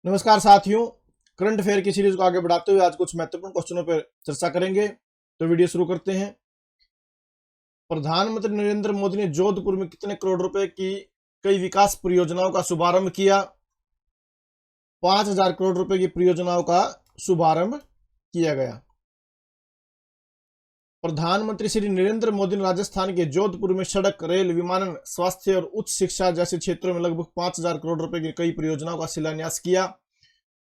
नमस्कार साथियों, current affair की सीरीज को आगे बढ़ाते हुए आज कुछ महत्वपूर्ण क्वेश्चनों पर चर्चा करेंगे। तो वीडियो शुरू करते हैं। प्रधानमंत्री नरेंद्र मोदी ने जोधपुर में कितने करोड़ रुपए की कई विकास परियोजनाओं का शुभारंभ किया? 5,000 करोड़ रुपए की परियोजनाओं का शुभारंभ किया गया। प्रधानमंत्री श्री नरेंद्र मोदी ने राजस्थान के जोधपुर में सड़क, रेल, विमानन, स्वास्थ्य और उच्च शिक्षा जैसे क्षेत्रों में लगभग 5,000 करोड़ रुपए की कई परियोजनाओं का शिलान्यास किया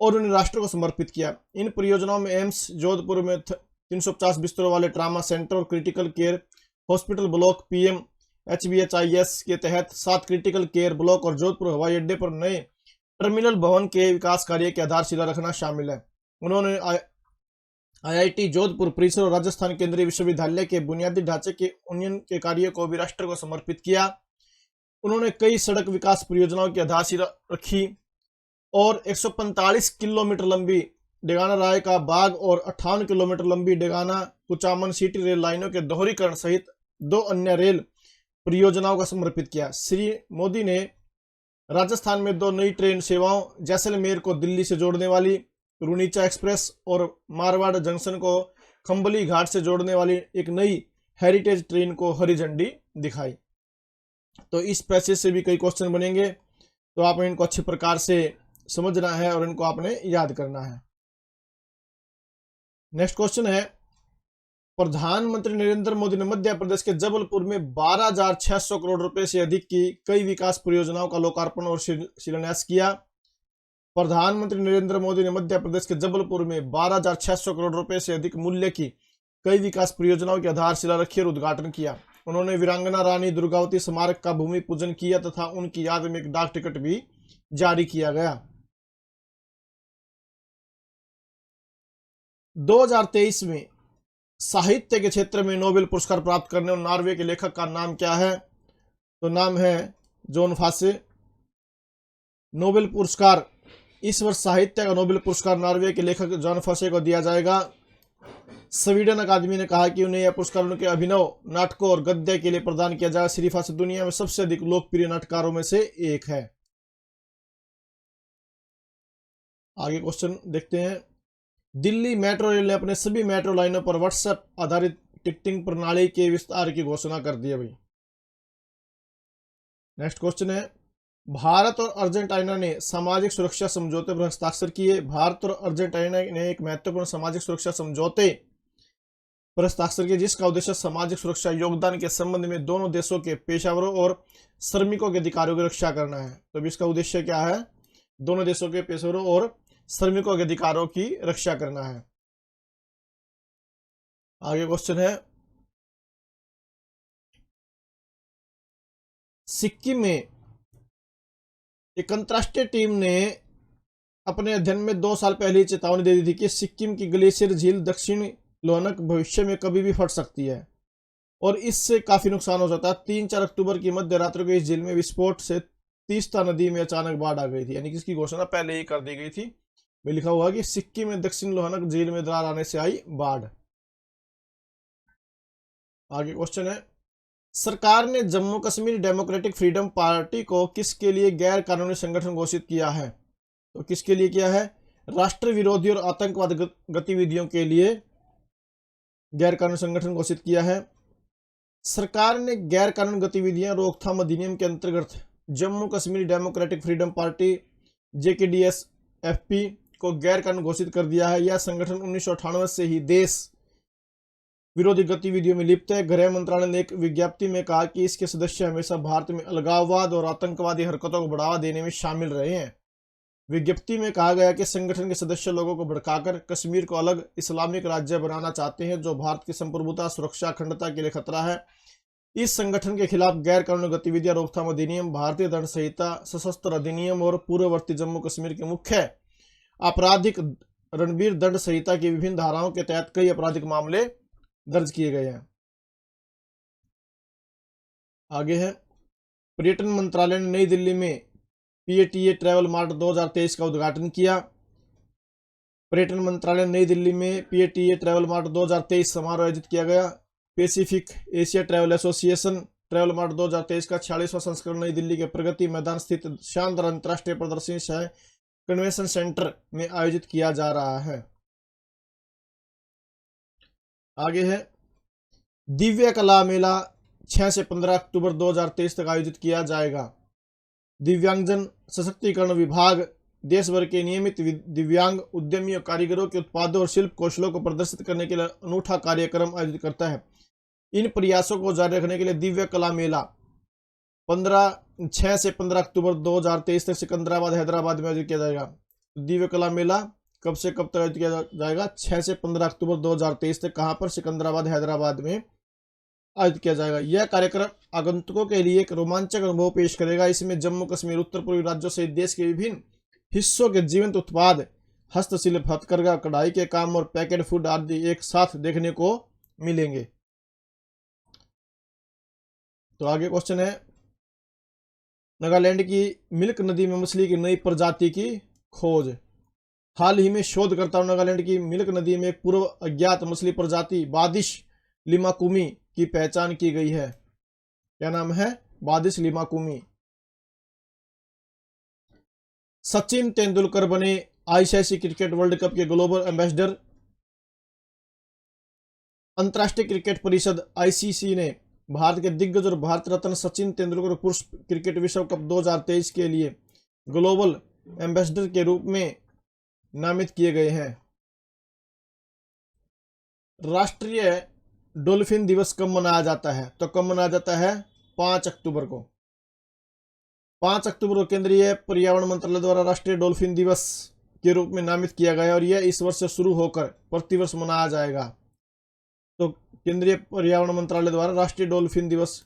और उन्हें राष्ट्र को समर्पित किया। इन परियोजनाओं में एम्स जोधपुर में 350 बिस्तरों वाले ट्रामा सेंटर और critical care hospital block, PM HBHIS के तहत 7 क्रिटिकल केयर ब्लॉक और जोधपुर हवाई अड्डे पर नए टर्मिनल भवन के विकास कार्य की आधारशिला रखना शामिल है। उन्होंने IIT जोधपुर परिसर और राजस्थान केंद्रीय विश्वविद्यालय के बुनियादी ढांचे के उन्नयन के कार्य को भी राष्ट्र को समर्पित किया। उन्होंने कई सड़क विकास परियोजनाओं की आधारशिला रखी और 145 किलोमीटर लंबी डेगाना राय का बाग और 58 किलोमीटर लंबी डेगाना कुचामन सिटी रेल लाइनों के दोहरीकरण सहित 2 अन्य रेल परियोजनाओं का समर्पित किया। श्री मोदी ने राजस्थान में 2 नई ट्रेन सेवाओं, जैसलमेर को दिल्ली से जोड़ने वाली रुनीचा एक्सप्रेस और मारवाड़ जंक्शन को खंबली घाट से जोड़ने वाली एक नई हेरिटेज ट्रेन को हरी झंडी दिखाई। तो इस पैसे से भी कई क्वेश्चन बनेंगे, तो आपने इनको अच्छे प्रकार से समझना है और इनको आपने याद करना है। नेक्स्ट क्वेश्चन है, प्रधानमंत्री नरेंद्र मोदी ने मध्य प्रदेश के जबलपुर में 12,600 करोड़ रुपए से अधिक की कई विकास परियोजनाओं का लोकार्पण और शिलान्यास किया। प्रधानमंत्री नरेंद्र मोदी ने मध्य प्रदेश के जबलपुर में 12,600 करोड़ रुपए से अधिक मूल्य की कई विकास परियोजनाओं की आधारशिला रखी और उद्घाटन किया। उन्होंने वीरांगना रानी दुर्गावती स्मारक का भूमि पूजन किया तथा उनकी याद में एक डाक टिकट भी जारी किया गया। 2023 में साहित्य के क्षेत्र में नोबेल पुरस्कार प्राप्त करने और नॉर्वे के लेखक का नाम क्या है? तो नाम है जॉन फासे। नोबेल पुरस्कार, इस वर्ष साहित्य का नोबेल पुरस्कार नॉर्वे के लेखक जॉन फासे को दिया जाएगा। स्वीडन अकादमी ने कहा कि उन्हें यह पुरस्कार उनके अभिनव नाटकों और गद्य के लिए प्रदान किया जाएगा। श्री फासे दुनिया में सबसे अधिक लोकप्रिय नाटककारों में से एक है। आगे क्वेश्चन देखते हैं। दिल्ली मेट्रो रेल ने अपने सभी मेट्रो लाइनों पर व्हाट्सएप आधारित टिकटिंग प्रणाली के विस्तार की घोषणा कर दी है भाई। नेक्स्ट क्वेश्चन है, भारत और अर्जेंटीना ने सामाजिक सुरक्षा समझौते पर हस्ताक्षर किए। भारत और अर्जेंटीना ने एक महत्वपूर्ण सामाजिक सुरक्षा समझौते पर हस्ताक्षर किए जिसका उद्देश्य सामाजिक सुरक्षा योगदान के संबंध में दोनों देशों के पेशेवरों और श्रमिकों के अधिकारों की रक्षा करना है। तो इसका उद्देश्य क्या है? दोनों देशों के पेशेवरों और श्रमिकों के अधिकारों की रक्षा करना है। आगे क्वेश्चन है, सिक्किम में एक अंतरराष्ट्रीय टीम ने अपने अध्ययन में 2 साल पहले ही चेतावनी दे दी थी कि सिक्किम की ग्लेशियर झील दक्षिण लोहनक भविष्य में कभी भी फट सकती है और इससे काफी नुकसान हो सकता है। 3-4 अक्टूबर की मध्य रात्रि को इस झील में विस्फोट से तीस्ता नदी में अचानक बाढ़ आ गई थी, यानी कि इसकी घोषणा पहले ही कर दी गई थी। में लिखा हुआ कि सिक्किम में दक्षिण लोहनक झील में दरार आने से आई बाढ़। आगे क्वेश्चन है, सरकार ने Jammu Kashmir democratic freedom party को किसके लिए गैर कानूनी संगठन घोषित किया है? तो किसके लिए किया है? राष्ट्र विरोधी और आतंकवाद गतिविधियों के लिए गैर कानूनी संगठन घोषित किया है। सरकार ने गैर कानूनी गतिविधियां रोकथाम अधिनियम के अंतर्गत Jammu Kashmir democratic freedom party JKDS-FP को गैर कानूनी घोषित कर दिया है। यह संगठन 1998 से ही देश विरोधी गतिविधियों में लिप्त है। गृह मंत्रालय ने एक विज्ञप्ति में कहा कि इसके सदस्य हमेशा भारत में अलगाववाद और आतंकवादी हरकतों को बढ़ावा देने में शामिल रहे हैं। विज्ञप्ति में कहा गया कि संगठन के सदस्य लोगों को भड़काकर कश्मीर को अलग इस्लामिक राज्य बनाना चाहते हैं जो भारत की संप्रभुता, सुरक्षा, अखंडता के लिए खतरा है। इस संगठन के खिलाफ गैर कानूनी गतिविधियां रोकथाम अधिनियम, भारतीय दंड संहिता, सशस्त्र अधिनियम और पूर्ववर्ती जम्मू कश्मीर के मुख्य आपराधिक रणबीर दंड संहिता की विभिन्न धाराओं के तहत कई आपराधिक मामले दर्ज किए गए हैं। आगे है, पर्यटन मंत्रालय ने नई दिल्ली में PATA ट्रैवल मार्ट 2023 का उद्घाटन किया। पर्यटन मंत्रालय ने नई दिल्ली में PATA ट्रैवल मार्ट 2023 समारोह आयोजित किया गया। Pacific Asia travel association travel mart 2023 का 46वां संस्करण नई दिल्ली के प्रगति मैदान स्थित शानदार अंतर्राष्ट्रीय प्रदर्शनी सह कन्वेंशन सेंटर में आयोजित किया जा रहा है। आगे है दिव्य कला मेला 6 से 15 अक्टूबर 2023 तक आयोजित किया जाएगा। दिव्यांगजन सशक्तिकरण विभाग देश भर के नियमित दिव्यांग उद्यमियों कारीगरों के उत्पादों और शिल्प कौशलों को प्रदर्शित करने के लिए अनूठा कार्यक्रम आयोजित करता है। इन प्रयासों को जारी रखने के लिए दिव्य कला मेला 6 से 15 अक्टूबर 2023 तक सिकंदराबाद हैदराबाद में आयोजित किया जाएगा। दिव्य कला मेला कब से कब तक आयोजित किया जाएगा? 6 से 15 अक्टूबर 2023 तक। कहाँ पर? सिकंदराबाद हैदराबाद में आयोजित किया जाएगा। यह कार्यक्रम आगंतुकों के लिए एक रोमांचक अनुभव पेश करेगा। इसमें जम्मू कश्मीर, उत्तर पूर्वी राज्यों सहित देश के विभिन्न हिस्सों के जीवंत उत्पाद, हस्तशिल्प, हथकरघा, कढ़ाई के काम और पैकेट फूड आदि एक साथ देखने को मिलेंगे। तो आगे क्वेश्चन है, नागालैंड की मिल्क नदी में मछली की नई प्रजाति की खोज। हाल ही में शोधकर्ताओं नागालैंड की मिल्क नदी में एक पूर्व अज्ञात मछली प्रजाति बादिश लिमाकुमी की पहचान की गई है। क्या नाम है? बादिश लिमाकुमी। सचिन तेंदुलकर बने आईसीसी क्रिकेट वर्ल्ड कप के ग्लोबल एम्बेसडर। अंतर्राष्ट्रीय क्रिकेट परिषद आईसीसी ने भारत के दिग्गज और भारत रत्न सचिन तेंदुलकर पुरुष क्रिकेट विश्व कप 2023 के लिए ग्लोबल एम्बेसडर के रूप में नामित किए गए हैं। राष्ट्रीय डॉल्फिन दिवस कब मनाया जाता है? तो कब मनाया जाता है? 5 अक्टूबर को। 5 अक्टूबर को केंद्रीय पर्यावरण मंत्रालय द्वारा राष्ट्रीय डॉल्फिन दिवस के रूप में नामित किया गया है और यह इस वर्ष से शुरू होकर प्रतिवर्ष मनाया जाएगा। तो केंद्रीय पर्यावरण मंत्रालय द्वारा राष्ट्रीय डॉल्फिन दिवस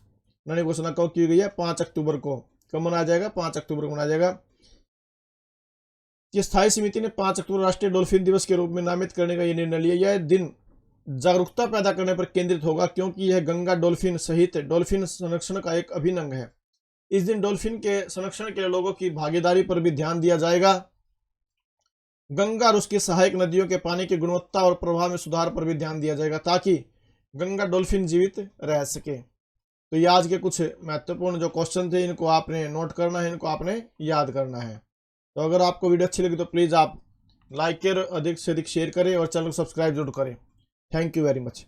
की घोषणा कब की गई है? 5 अक्टूबर को। कब मनाया जाएगा? 5 अक्टूबर को मनाया जाएगा। स्थायी समिति ने 5 अक्टूबर राष्ट्रीय डॉल्फिन दिवस के रूप में नामित करने का यह निर्णय लिया। यह दिन जागरूकता पैदा करने पर केंद्रित होगा क्योंकि यह गंगा डॉल्फिन सहित डॉल्फिन संरक्षण का एक अभिन्न अंग है। इस दिन डॉल्फिन के संरक्षण के लिए लोगों की भागीदारी पर भी ध्यान दिया जाएगा। गंगा और उसकी सहायक नदियों के पानी की गुणवत्ता और प्रवाह में सुधार पर भी ध्यान दिया जाएगा ताकि गंगा डॉल्फिन जीवित रह सके। तो ये आज के कुछ महत्वपूर्ण जो क्वेश्चन थे, इनको आपने नोट करना है, इनको आपने याद करना है। तो अगर आपको वीडियो अच्छी लगी तो प्लीज़ आप लाइक करें, अधिक से अधिक शेयर करें और चैनल को सब्सक्राइब जरूर करें। Thank you very much.